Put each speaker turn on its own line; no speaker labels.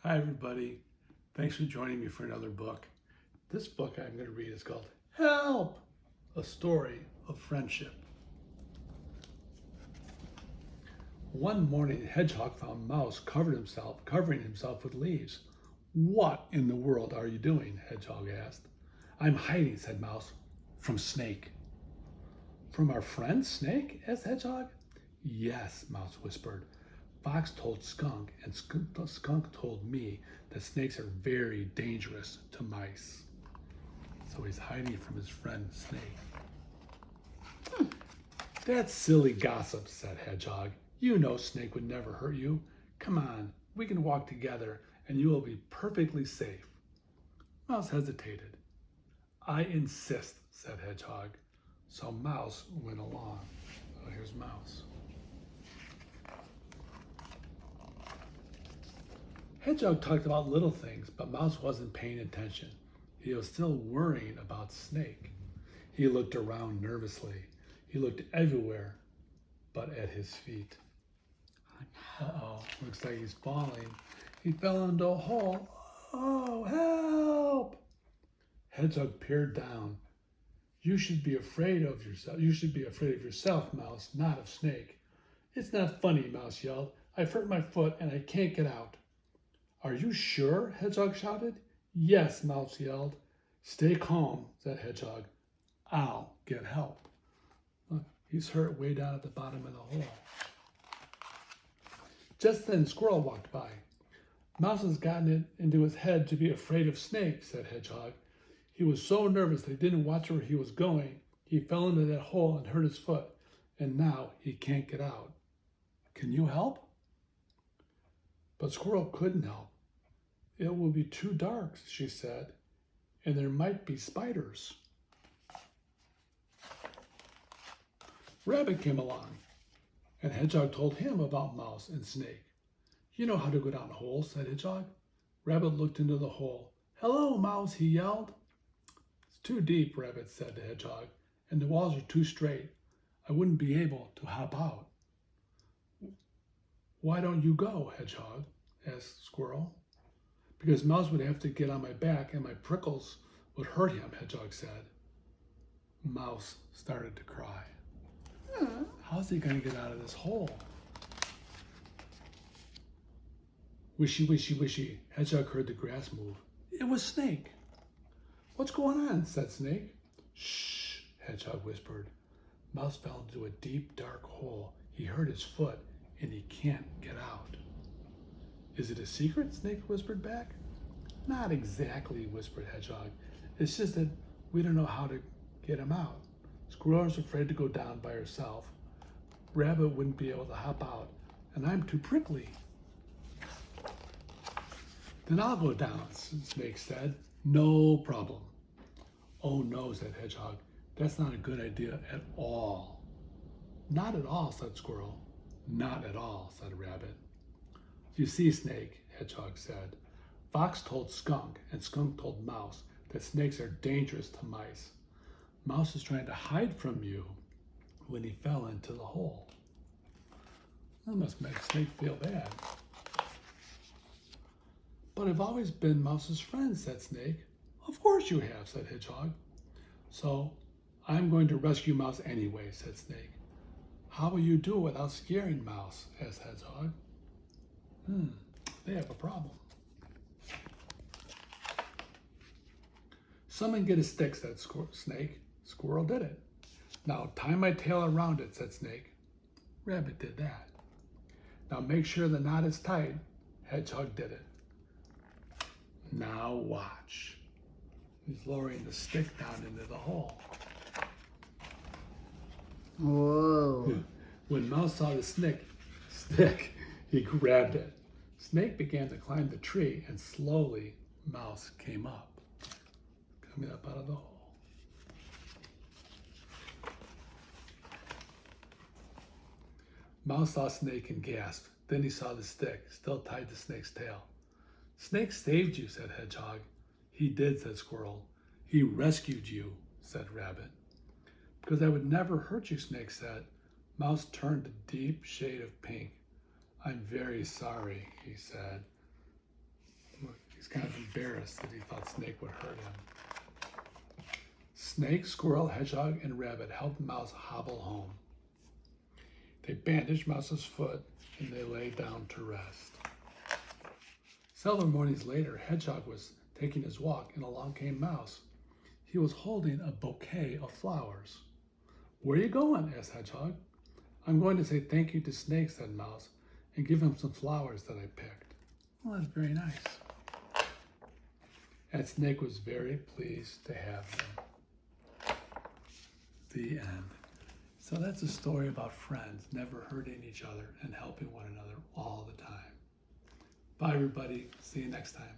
Hi, everybody. Thanks for joining me for another book. This book I'm going to read is called Help! A Story of Friendship. One morning, Hedgehog found Mouse covering himself with leaves. What in the world are you doing? Hedgehog asked. I'm hiding, said Mouse, from Snake. From our friend Snake? asked Hedgehog. Yes, Mouse whispered. Fox told Skunk, and Skunk told me that snakes are very dangerous to mice. So he's hiding from his friend Snake. That's silly gossip, said Hedgehog. You know Snake would never hurt you. Come on, we can walk together and you will be perfectly safe. Mouse hesitated. I insist, said Hedgehog. So Mouse went along. Oh, here's Mouse. Hedgehog talked about little things, but Mouse wasn't paying attention. He was still worrying about Snake. He looked around nervously. He looked everywhere but at his feet. Uh-oh, looks like he's falling. He fell into a hole. Oh, help! Hedgehog peered down. You should be afraid of yourself. You should be afraid of yourself, Mouse, not of Snake. It's not funny, Mouse yelled. I've hurt my foot and I can't get out. Are you sure? Hedgehog shouted. Yes, Mouse yelled. Stay calm, said Hedgehog. I'll get help. Look, he's hurt way down at the bottom of the hole. Just then Squirrel walked by. Mouse has gotten it into his head to be afraid of Snake, said Hedgehog. He was so nervous that he didn't watch where he was going. He fell into that hole and hurt his foot, and now he can't get out. Can you help? But Squirrel couldn't help. It will be too dark, she said, and there might be spiders. Rabbit came along, and Hedgehog told him about Mouse and Snake. You know how to go down holes, said Hedgehog. Rabbit looked into the hole. Hello, Mouse, he yelled. It's too deep, Rabbit said to Hedgehog, and the walls are too straight. I wouldn't be able to hop out. Why don't you go, Hedgehog? asked Squirrel. Because Mouse would have to get on my back and my prickles would hurt him, Hedgehog said. Mouse started to cry. How's he going to get out of this hole? Wishy, wishy, wishy. Hedgehog heard the grass move. It was Snake. What's going on? Said Snake. Shh, Hedgehog whispered. Mouse fell into a deep, dark hole. He hurt his foot and he can't get out. Is it a secret? Snake whispered back. Not exactly, whispered Hedgehog. It's just that we don't know how to get him out. Squirrel is afraid to go down by herself. Rabbit wouldn't be able to hop out, and I'm too prickly. Then I'll go down, Snake said. No problem. Oh no, said Hedgehog. That's not a good idea at all. Not at all, said Squirrel. Not at all, said Rabbit. You see, Snake, Hedgehog said, Fox told Skunk, and Skunk told Mouse that snakes are dangerous to mice. Mouse is trying to hide from you when he fell into the hole. That must make Snake feel bad. But I've always been Mouse's friend, said Snake. Of course you have, said Hedgehog. So I'm going to rescue Mouse anyway, said Snake. How will you do it without scaring Mouse? asked Hedgehog. They have a problem. Someone get a stick, said Snake. Squirrel did it. Now tie my tail around it, said Snake. Rabbit did that. Now make sure the knot is tight. Hedgehog did it. Now watch. He's lowering the stick down into the hole.
Whoa.
When Mouse saw the stick, he grabbed it. Snake began to climb the tree, and slowly Mouse came up, coming up out of the hole. Mouse saw Snake and gasped. Then he saw the stick, still tied to Snake's tail. Snake saved you, said Hedgehog. He did, said Squirrel. He rescued you, said Rabbit. Because I would never hurt you, Snake said. Mouse turned a deep shade of pink. I'm very sorry, he said. He's kind of embarrassed that he thought Snake would hurt him. Snake, squirrel, hedgehog, and rabbit helped Mouse hobble home. They bandaged Mouse's foot and they lay down to rest. Several mornings later, Hedgehog was taking his walk and along came Mouse. He was holding a bouquet of flowers. "Where are you going?" asked Hedgehog. "I'm going to say thank you to Snake," said Mouse, "and give him some flowers that I picked." "Well, that's very nice." And Snake was very pleased to have them. The end. So that's a story about friends never hurting each other and helping one another all the time. Bye, everybody. See you next time.